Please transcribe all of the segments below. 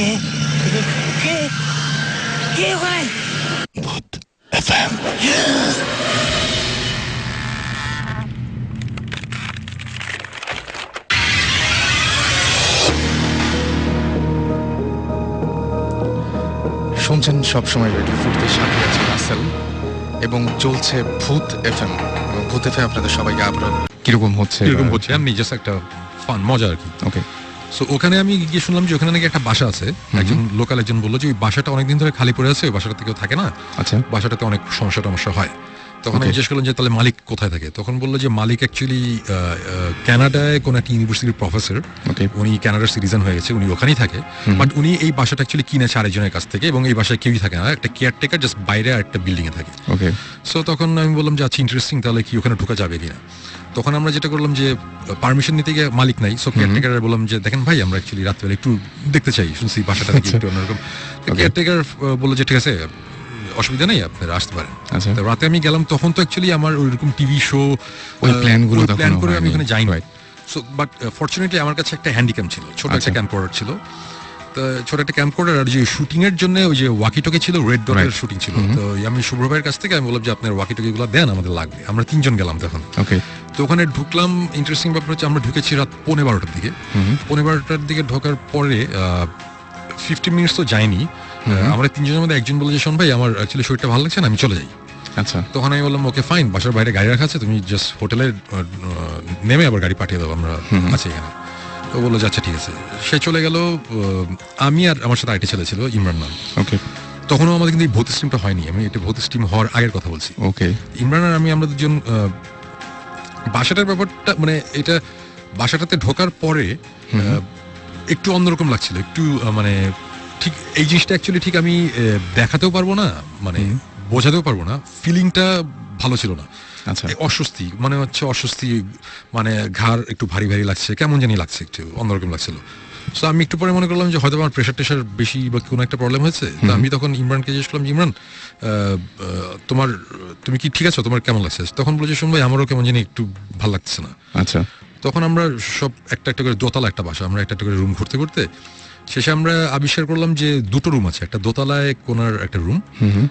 কে কে কে ওখানে? ভূত এফএম। শুনছেন সবসময় রেডিও ফুটের সাথে আছে রাসেল এবং চলছে ভূত এফএম। এবং ভূত এফএম আপনাদের সবাইকে আপনার কিরকম হচ্ছে এমনি জাস্ট একটা ফান মজা আর কি। ওকে, সো ওখানে আমি গিয়ে শুনলাম যে ওখানে নাকি একটা বাসা আছে। একজন লোকাল একজন বললো যে ওই বাসাটা অনেকদিন ধরে খালি পড়ে আছে, ওই বাসাটাতে কেউ থাকে না, আচ্ছা, বাসাটাতে অনেক সমস্যা হয়। তখন আমি জিজ্ঞেস করলাম যে তাহলে মালিক কোথায় থাকে, তখন বললো যে মালিক অ্যাকচুয়ালি কানাডায় কোন একটা ইউনিভার্সিটির প্রফেসর, উনি কানাডার সিটিজেন হয়ে গেছে, উনি ওখানেই থাকে, বাট উনি এই বাসাটা অ্যাকচুয়ালি কিনেছে আরেকজনের কাছ থেকে, এবং এই বাসায় কেউই থাকে না, একটা কেয়ারটেকার জাস্ট বাইরে আর একটা বিল্ডিং এ থাকে। ওকে, সো তখন আমি বললাম যে আচ্ছা ইন্টারেস্টিং, তাহলে কি ওখানে ঢোকা যাবে কিনা। তখন আমরা যেটা করলাম যে পারমিশন নিতে গিয়ে মালিক নাই, সো কেয়ারটেকার বললাম যে দেখেন ভাই আমরা অ্যাকচুয়ালি রাত্রেবেলা একটু দেখতে চাই, শুনছি বাসাটা একটু অন্যরকম। কেয়ারটেকার বললো যে ঠিক আছে অসুবিধা নেই, আপনারা আসতে পারেন। তো রাতে আমি গেলাম, তখন তো অ্যাকচুয়ালি আমার ওইরকম টিভি শো ওই প্ল্যানগুলো প্ল্যান করে আমি ওখানে যাইনি। সো বাট ফরচুনেটলি আমার কাছে একটা হ্যান্ডিক্যাম ছিল, ছোট একটা ক্যাম্পকর্ডার ছিল, তো ছোট একটা ক্যাম্পকর্ডার, আর যে শুটিং এর জন্য ওই যে ওয়াকিটকি ছিল, রেড ডটের শুটিং ছিল। তো আমি শুভ্র ভাইয়ের কাছ থেকে আমি বললাম যে আপনার ওয়াকিটকি গুলো দেন, আমাদের লাগবে। আমরা 3 জন গেলাম তখন। ওকে, তো ওখানে ঢুকলাম, ইন্টারেস্টিং ব্যাপার হচ্ছে আমরা ঢুকেছি রাত 12:15টার দিকে। 12:15টার দিকে ঢোকার পরে 15 মিনিটস তো যায়নি, আমরা 3 জনের মধ্যে একজন বলে যে শোন ভাই আমার অ্যাকচুয়ালি শরীরটা ভালো লাগছে না, আমি চলে যাই। আচ্ছা, তখন আমি বললাম ওকে ফাইন, বাসার বাইরে গাড়ি রাখা আছে, তুমি জাস্ট হোটেলে নেমে আবার গাড়ি পাঠিয়ে দাও, আমরা আছি এখানে। তো বললো যে আচ্ছা ঠিক আছে। সে চলে গেল, আমি আর আমার সাথে আরেকটা ছেলে ছিল ইমরান নাম। ওকে, তখনও আমাদের কিন্তু এই ভূত স্টিমটা হয়নি, আমি এটা ভূত স্টিম হওয়ার আগের কথা বলছি। ওকে, ইমরান আর আমরা দুজন বাসাটার ব্যাপারটা মানে এটা বাসাটাতে ঢোকার পরে একটু অন্যরকম লাগছিল, একটু মানে ঠিক এই জিনিসটা অ্যাকচুয়ালি ঠিক আমি দেখাতেও পারবো না, মানে বোঝাতেও পারবো না, ফিলিংটা ভালো ছিল না। আচ্ছা, অস্বস্তি মানে হচ্ছে অস্বস্তি, মানে ঘাড় একটু ভারী ভারী লাগছে, কেমন জানি লাগছে, একটু অন্যরকম লাগছিল। সো আমি একটু পরে মনে করলাম যে হয়তো আমার প্রেশার টেশার বেশি বা কোনো একটা প্রবলেম হয়েছে। তো আমি তখন ইমরানকে জিজ্ঞেস করলাম যে ইমরান তুমি কি ঠিক আছো, তোমার কেমন লাগছে? তখন বলেছে শুন ভাই আমারও কেমন জানি একটু ভালো লাগছে না। আচ্ছা, তখন আমরা সব একটা করে দোতলা একটা বাসা, আমরা একটা করে রুম ঘুরতে ঘুরতে শেষে আমরা আবিষ্কার করলাম যে 2টো রুম আছে, একটা দোতলায় কোনার একটা রুম,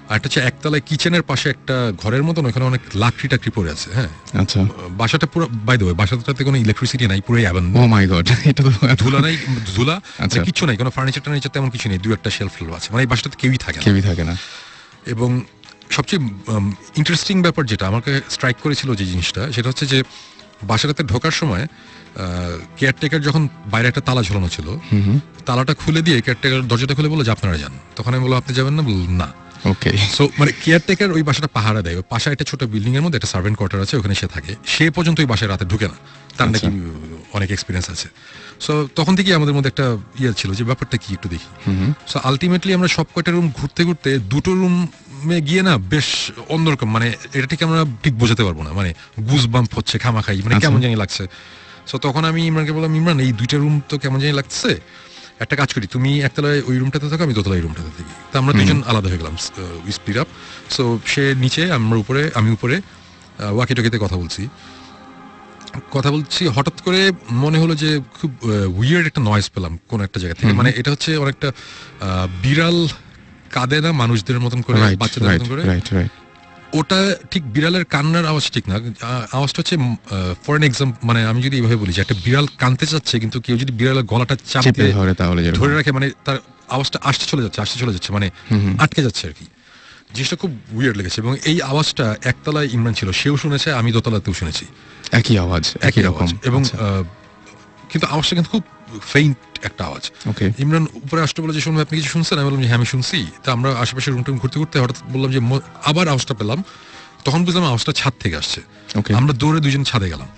আর একটা হচ্ছে একতলায় কিচেনের পাশে একটা ঘরের মতন, ওখানে অনেক লাকড়ি টাকড়ি পড়ে আছে। হ্যাঁ, আচ্ছা, বাসাটা পুরো বাই দ্য ওয়ে বাসাটাতে কোনো ইলেকট্রিসিটি নাই, পুরো ও মাই গড, এটা তো ধুলা নাই, ধুলা আচ্ছা, কিছু নাই, কোনো ফার্নিচার টার্নিচার তেমন কিছু নেই, 2-1টা শেলফ আছে, মানে এই বাসাটাতে কেউই থাকে না। এবং সবচেয়ে ইন্টারেস্টিং ব্যাপার যেটা আমাকে স্ট্রাইক করেছিল যে জিনিসটা, সেটা হচ্ছে যে বাসাটাতে ঢোকার সময় কেয়ারটেকার যখন বাইরে একটা তালা ঝোলানো ছিল, তালাটা খুলে দিয়ে কেয়ারটেকার দরজাটা খুলে বললো যে আপনারা যান। তখন আমি বললাম আপনি যাবেন না? বললাম না। ওকে, সো মানে কেয়ারটেকার ওই বাসাটা পাহারা দেয়, পাশে একটা ছোট বিল্ডিং এর মধ্যে একটা সার্ভেন্ট কোয়ার্টার আছে, ওখানে সে থাকে, সে পর্যন্ত ওই বাসায় রাতে ঢুকে না, তার নাকি অনেক এক্সপিরিয়েন্স আছে। সো তখন থেকেই আমাদের মধ্যে একটা ইয়ে ছিল যে ব্যাপারটা কি একটু দেখি। সো আলটিমেটলি আমরা সব কয়টা রুম ঘুরতে ঘুরতে 2টো রুমে গিয়ে না বেশ অন্যরকম, মানে এটা ঠিক আমরা ঠিক বোঝাতে পারবো না, মানে গুজ বাম্প হচ্ছে খামাখাই, মানে কেমন জানি লাগছে। সো তখন আমি ইমরানকে বললাম ইমরান এই 2টা রুম তো কেমন জানি লাগছে, একটা কাজ করি তুমি একতলায় ওই রুমটাতে থাকো, আমি দোতলায় রুমটাতে থাকি। তো আমরা 2জন আলাদা হয়ে গেলাম, স্প্লিট আপ। সো সে নিচে, আমি উপরে ওয়াকিটকিতে কথা বলছি, হঠাৎ করে মনে হলো যে খুব উইয়ার্ড একটা নয়েজ পেলাম কোন একটা জায়গা থেকে, মানে এটা হচ্ছে অনেকটা বিড়াল কাঁদে না মানুষদের মতন করে, বাচ্চাদের মতন করে, ওটা ঠিক বিড়ালের কান্নার আওয়াজ ঠিক না, আওয়াজটা হচ্ছে ফর এন এক্সাম্পল, মানে আমি যদি এইভাবে বলি যে একটা বিড়াল কাঁদতে চাচ্ছে, কিন্তু কেউ যদি বিড়ালের গলাটা চাপতে ধরে রাখে, মানে তার আওয়াজটা আসতে চলে যাচ্ছে, মানে আটকে যাচ্ছে আর কি। জিনিসটা খুব উইয়ার্ড লেগেছে, এবং এই আওয়াজটা একতলায় ইমরান ছিল, সেও শুনেছে, আমি দোতলাতেও শুনেছি, একই আওয়াজ, এবং কিন্তু আওয়াজটা কিন্তু খুব ফেইন্ট একটা আওয়াজ। ইমরান উপরে আসতে বলে যে শুনবে আপনি কিছু শুনছেন? আমি বললাম যে হ্যাঁ আমি শুনছি। তা আমরা আশেপাশে রুমটা ঘুরতে ঘুরতে হঠাৎ বললাম যে আবার আওয়াজটা পেলাম, তখন বুঝলাম আওয়াজটা ছাদ থেকে আসছে। আমরা দৌড়ে 2জন ছাদে গেলাম,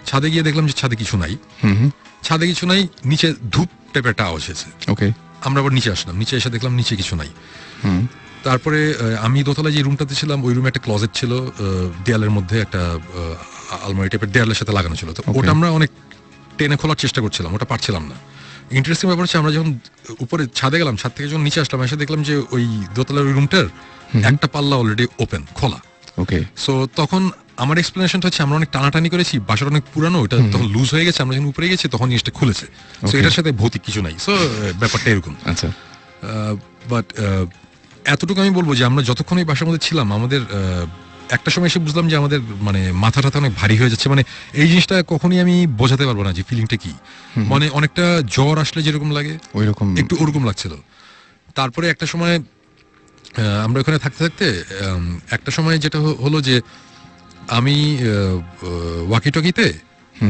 ছাদে গিয়ে দেখলাম যে ছাদে কিছু নাই, নিচে ধূপ টাইপের একটা আওয়াজ হয়েছে। আমরা আবার নিচে আসলাম, নিচে এসে দেখলাম নিচে কিছু নাই। তারপরে আমি দোতলায় যে রুমটাতে ছিলাম ওই রুমে একটা ক্লোজেট ছিল, দেয়ালের মধ্যে একটা আলমারি টাইপের দেয়ালের সাথে লাগানো ছিল, তো ওটা আমরা অনেক টেনে খোলার চেষ্টা করছিলাম, ওটা পারছিলাম না। ইন্টারেস্টিং ব্যাপার হচ্ছে আমরা যখন উপরে ছাদে গেলাম, ছাদ থেকে যখন নিচে আসলাম, এসে দেখলাম যে ওই দোতলার ওই রুমটার একটা পাল্লা অলরেডি ওপেন, খোলা। সো তখন আমার এক্সপ্লেনেশনটা হচ্ছে আমরা অনেক টানাটানি করেছি, বাসাটা অনেক পুরানো, এটা তখন লুজ হয়ে গেছে, আমরা যখন উপরে গেছি তখন জিনিসটা খুলেছে। সো এটার সাথে ভৌতিক কিছু নাই। সো ব্যাপারটা এরকম। আচ্ছা, বাট এতটুকু আমি বলবো যে আমরা যতক্ষণ এই বাসার মধ্যে ছিলাম, আমাদের একটা সময় এসে বুঝলাম যে আমাদের মানে মাথাটা অনেক ভারী হয়ে যাচ্ছে। মানে এই জিনিসটা কখনই আমি বোঝাতে পারবো না যে ফিলিংটা কি। মানে অনেকটা জ্বর আসলে যেরকম লাগে ওইরকম একটু ওরকম লাগছিল। তারপরে একটা সময় আমরা ওখানে থাকতে থাকতে একটা সময় যেটা হলো যে আমি ওয়াকিটকিতে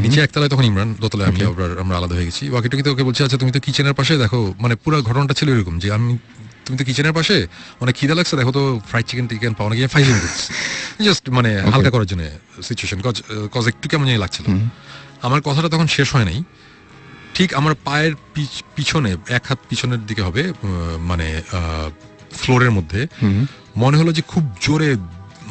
নিচে একতলায়, তখন ইমরান দোতলায়, আমি আমরা আলাদা হয়ে গেছি। ওয়াকিটকিতে ওকে বলছি, আচ্ছা তুমি তো কিচেনের পাশে দেখো, মানে পুরো ঘটনাটা ছিল এরকম যে তুমি তো কিচেনের পাশে অনেক খিদা লাগছে, দেখো তো ফ্রাইড চিকেন পাওয়া নাকি, ফাইজিং করছি জাস্ট মানে হালকা করার জন্য সিচুয়েশন, কজ একটু কেমন জানি লাগছিল। আমার কথাটা তখন শেষ হয় নাই, ঠিক আমার পায়ের পিছনে, এক হাত পিছনের দিকে হবে, মানে ফ্লোরের মধ্যে মনে হলো যে খুব জোরে,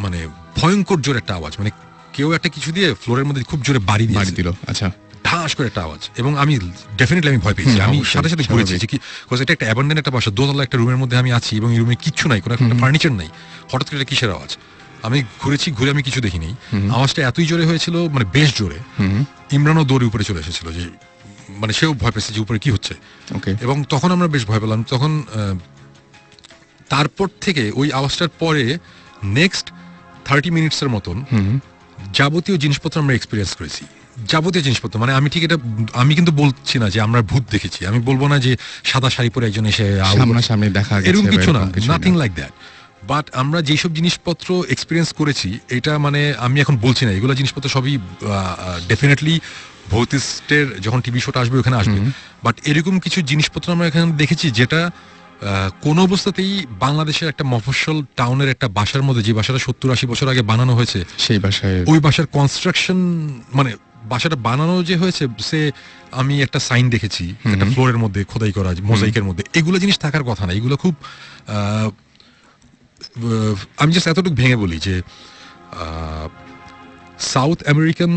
মানে ভয়ঙ্কর জোরে একটা আওয়াজ, মানে কেউ একটা কিছু দিয়ে ফ্লোরের মধ্যে খুব জোরে বাড়ি দিল। আচ্ছা, ঠাস করে একটা আওয়াজ, এবং আমি ডেফিনেটলি আমি ভয় পেয়েছি। আমি সাথে সাথে ঘুরেছি যে কি, এটা একটা অ্যাবান্ডেন্ট একটা বাসা, দোতলা একটা রুমের মধ্যে আমি আছি এবং এই রুমে কিচ্ছু নাই, কোনো একটা ফার্নিচার নাই, হঠাৎ করে কিসের আওয়াজ। আমি ঘুরেছি, ঘুরে আমি কিছু দেখিনি। আওয়াজটা এতই জোরে হয়েছিল, মানে বেশ জোরে। ইমরানও দৌড়ে উপরে চলে এসেছিল, যে মানে সেও ভয় পেয়েছে যে উপরে কি হচ্ছে। এবং তখন আমরা বেশ ভয় পেলাম। তখন তারপর থেকে ওই আওয়াজটার পরে নেক্সট 30 মিনিটসের মতন যাবতীয় জিনিসপত্র আমরা এক্সপিরিয়েন্স করেছি। যাবতীয় জিনিসপত্র মানে আমি কিন্তু বলছি না যে আমরা ভূত দেখেছি, আমি বলবো না যে সাদা শাড়ি পরে একজন এসে সামনাসামনি দেখা গেছে, এরকম কিছু না, নাথিং লাইক দ্যাট। বাট আমরা যেসব জিনিসপত্র এক্সপিরিয়েন্স করেছি, এটা মানে আমি এখন বলছি না, এগুলো জিনিসপত্র সবই ডেফিনেটলি ভৌতিস্টের যখন টিভি শোটা আসবে ওখানে আসবে। বাট এরকম কিছু জিনিসপত্র আমরা এখানে দেখেছি যেটা কোন অবস্থাতেই বাংলাদেশের একটা মফস্বল টাউনের একটা বাসার মধ্যে, যে বাসাটা 70-80 বছর আগে বানানো হয়েছে, সেই বাসায়, ওই বাসার কনস্ট্রাকশন, মানে বাসাটা বানানো যে হয়েছে, সে আমি একটা সাইন দেখেছি একটা ফ্লোরের মধ্যে খোদাই করা মোজাইকের মধ্যে, এগুলো জিনিস থাকার কথা না। এগুলো খুব আমি জাস্ট এতটুকু ভেঙে বলি যে সাউথ আমেরিকান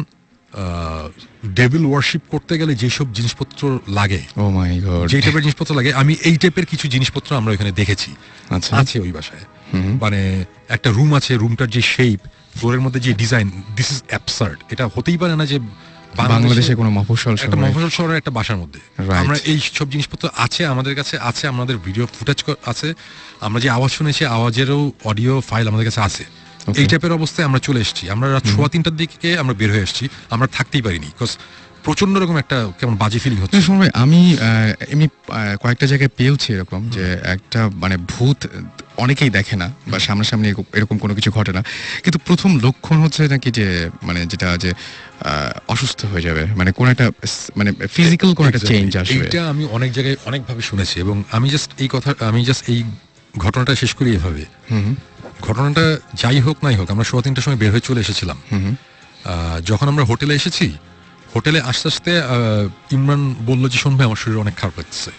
ডেভিল ওয়ারশিপ করতে গেলে যেসব জিনিসপত্র লাগে, ও মাই গড, যে টাইপের জিনিসপত্র লাগে, আমি এই টাইপের কিছু জিনিসপত্র আমরা ওখানে দেখেছি। আচ্ছা, আছে ওই বাসায়। মানে একটা রুম আছে, রুমটার যে শেপ, ফ্লোরের মধ্যে যে ডিজাইন, দিস ইজ অ্যাবসার্ড। এটা হতেই পারে না যে বাংলাদেশে কোনো মফস্বল শহরের একটা বাসার মধ্যে আমরা এই সব জিনিসপত্র আছে, আমাদের কাছে আছে, আমাদের ভিডিও ফুটেজ আছে, আমরা যে আওয়াজ শুনেছি আওয়াজেরও অডিও ফাইল আমাদের কাছে আছে। এই টাইপের অবস্থায় আমরা চলে এসেছি। আমরা রাত 2:15টার দিকে আমরা বের হয়ে এসেছি, আমরা থাকতেই পারিনি, বিকজ প্রচন্ড রকম একটা কেমন বাজে ফিলিং হচ্ছে। আমি এমনি কয়েকটা জায়গায় পেয়েছি এরকম যে একটা মানে ভূত অনেকেই দেখে না বা সামনাসামনি এরকম কোনো কিছু ঘটে না, কিন্তু প্রথম লক্ষণ হচ্ছে নাকি যে মানে যেটা যে অসুস্থ হয়ে যাবে, মানে কোন একটা মানে ফিজিক্যাল কোন একটা চেঞ্জ আসবে। এটা আমি অনেক জায়গায় অনেকভাবে শুনেছি, এবং আমি জাস্ট এই ঘটনাটা শেষ করি এভাবে। ঘটনাটা যাই হোক নাই হোক, আমরা 3:15টার সময় বের হয়ে চলে এসেছিলাম। যখন আমরা হোটেলে এসেছি, হোটেলে আস্তে আস্তে ইমরান বললো যে শোন ভাই, আমার শরীর অনেক খারাপ লাগছে।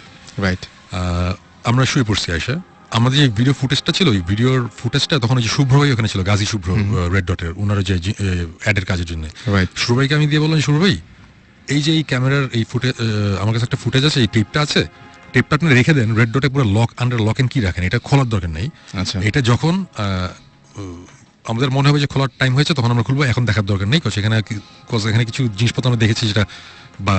রাইট, আমরা শুয়ে পড়ছি। আয়সা, আমাদের যে ভিডিও ফুটেজটা ছিল, ওই ভিডিওর ফুটেজটা তখন যে শুভ্র ভাই ওখানে ছিল, গাজী শুভ্র, রেড ডটের, ওনারা যে অ্যাডের কাজের জন্য। শুভ্র ভাইকে আমি দিয়ে বললাম, শুভ্র ভাই এই যে এই ক্যামেরার এই ফুটেজ, আমার কাছে একটা ফুটেজ আছে, এই টেপটা আছে, টেপটা আপনি রেখে দেন, রেড ডটে পুরো লক এন্ড কি রাখেন, এটা খোলার দরকার নেই। এটা যখন আমাদের মনে হবে যে খোলার টাইম হয়েছে তখন আমরা খুলবো, এখন দেখার দরকার নেই। এখানে কিছু জিনিসপত্র আমরা দেখেছি যেটা বা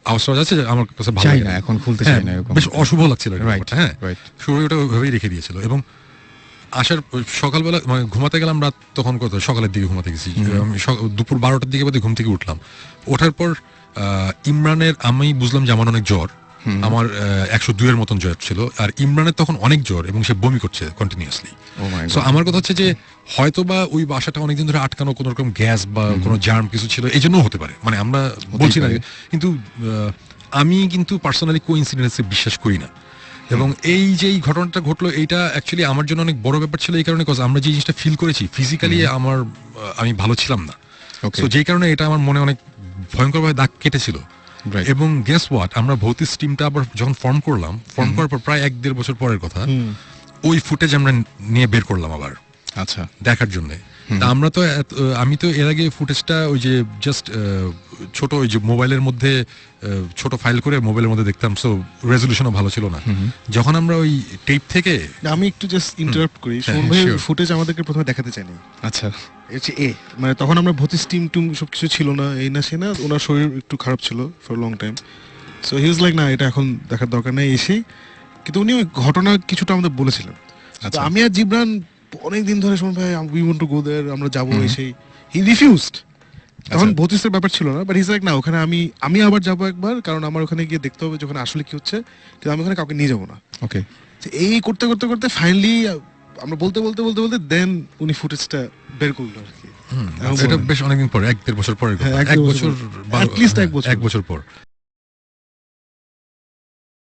আওয়াজ আছে, আমার কাছে ভালো লাগে না, এখন খুলতে চাই না, বেশ অশুভ লাগছিল। হ্যাঁ, শুরু ওটা ওইভাবেই রেখে দিয়েছিল। এবং আসার সকালবেলা মানে ঘুমাতে গেলাম রাত তখন কত সকালের দিকে ঘুমাতে গেছি, আমি দুপুর 12টার দিকে বোধহয় ঘুম থেকে উঠলাম। ওঠার পর ইমরানের, আমি বুঝলাম যে আমার অনেক জ্বর, আমার 102-এর মতন জ্বর ছিল, আর ইমরানের তখন অনেক জ্বর এবং সে বমি করছে কন্টিনিউয়াসলি। সো আমার কথা হচ্ছে যে হয়তো বা ওই বাসাটা অনেকদিন ধরে আটকানো, কোনো রকম গ্যাস বা কোনো জার্ম কিছু ছিল, এই জন্য হতে পারে, মানে আমরা বলছি না। কিন্তু আমি কিন্তু পার্সোনালি কোইন্সিডেন্সে বিশ্বাস করি না। এবং এই যে এই ঘটনাটা ঘটলো, এইটা অ্যাকচুয়ালি আমার জন্য অনেক বড় ব্যাপার ছিল, এই কারণে আমরা যে জিনিসটা ফিল করেছি ফিজিক্যালি আমি ভালো ছিলাম না, তো যেই কারণে এটা আমার মনে অনেক ভয়ঙ্করভাবে দাগ কেটেছিল। এবং গেস হোয়াট, আমরা ভৌতিক টিমটা আবার যখন ফর্ম করার পর প্রায় 1-1.5 বছর পরের কথা, ওই ফুটেজ আমরা নিয়ে বের করলাম আবার, আচ্ছা, দেখার জন্য। তা আমরা তো আমি তো এর আগে ফুটেজটা ওই যে জাস্ট ছোট ওই যে মোবাইলের মধ্যে ছোট ফাইল করে মোবাইলের মধ্যে দেখতাম, সো রেজলিউশনও ভালো ছিল না। যখন আমরা ওই টেপ থেকে, আমি একটু জাস্ট ইন্টারাপ্ট করি, শোন ভাই ফুটেজ আমাদেরকে প্রথমে দেখাতে চাইনি। আচ্ছা, হচ্ছে মানে তখন আমরা ভর্তি স্টিম টুম সবকিছু ছিল না, এই না সে না, ওনার শরীর একটু খারাপ ছিল for long time. So he was like না এটা এখন দেখার দরকার নেই এসে, কিন্তু উনি ওই ঘটনা কিছুটা আমাদের বলেছিলেন। তো আমি আর জিবরান অনেক দিন ধরে শোন ভাই উই ওয়ান্ট টু গো দেয়ার, আমরা যাবো এসেই, হি রিফিউজড। তখন ভৌতিস্তের ব্যাপার ছিল না, বাট হিজ লাইক না ওখানে আমি আবার যাবো একবার, কারণ আমার ওখানে গিয়ে দেখতে হবে যখন আসলে কি হচ্ছে, কিন্তু আমি ওখানে কাউকে নিয়ে যাবো না। ওকে, এই করতে করতে করতে ফাইনালি আমরা বলতে বলতে বলতে বলতে দেন উনি ফুটেজটা বের করলো আর কি। এটা বেশ অনেকদিন পরে, 1-1.5 বছর পরে, 1 বছর, at least 1 বছর এক বছর পর।